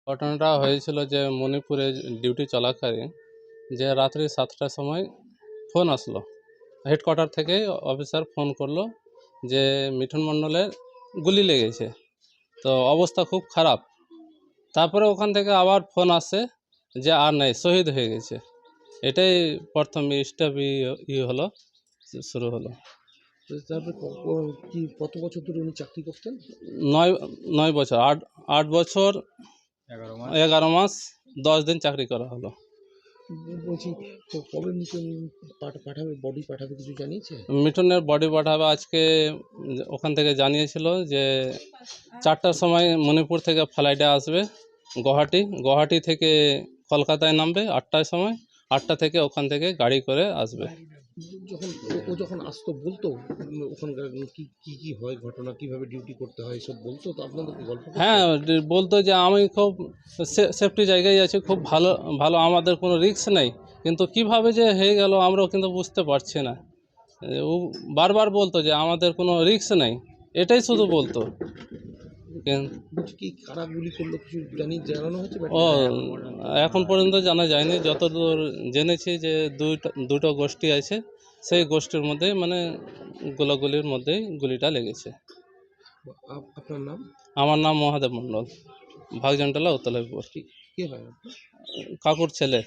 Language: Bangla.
ঘটনাটা হয়েছিল যে মণিপুরে ডিউটি চলাকালীন যে রাত্রি 7টার সময় ফোন আসলো। হেডকোয়ার্টার থেকে অফিসার ফোন করলো যে মিঠুন মণ্ডলের গুলি লেগেছে, তো অবস্থা খুব খারাপ। তারপরে ওখান থেকে আবার ফোন আসে যে আর নেই, শহীদ হয়ে গেছে। এটাই প্রথম স্টেপ হলো, শুরু হলো। তো তারপরে কি কত বছর ধরে উনি চাকরি করতেন? 9 বছর, 8 বছর 11 মাস 10 দিন চাকরি করা হলো। বলছি, তো কবে মিঠুন পাঠাবে, বডি পাঠাবে, কিছু জানিয়েছে? মিঠুনের বডি পাঠাবে আজকে। ওখান থেকে জানিয়েছিল যে 4টার সময় মণিপুর থেকে ফ্লাইটে আসবে গুয়াহাটি থেকে কলকাতায় নামবে 8টার সময়। 8টা থেকে ওখান থেকে গাড়ি করে আসবে। যখন ও যখন আসতো বলতো ওখানকার কি কি কি হয় ঘটনা, কিভাবে ডিউটি করতে হয় সব বলতো তো আপনাদেরকে, গল্প করতো? হ্যাঁ, বলতো যে আমি খুব সেফটি জায়গায় আছি, খুব ভালো ভালো, আমাদের কোনো রিস্ক নেই। কিন্তু কিভাবে যে হয়ে গেল আমরাও কিন্তু বুঝতে পারছি না। ও বারবার বলতো যে আমাদের কোনো রিস্ক নেই, এটাই শুধু বলতো। বলছি কি কারা গুলি করলো, কিছু জানানো হয়েছে? ও এখন পর্যন্ত জানা যায়নি। যতদূর জেনেছি যে দুটো গোষ্ঠী আছে, সেই গোষ্ঠীর মধ্যে মানে গোলাগুলির মধ্যেই গুলিটা লেগেছে। আপনার নাম? আমার নাম মহাদেব মণ্ডল, ভাগজনটলা উত্তলাইপুর। কে হয়? কাকুর ছেলে।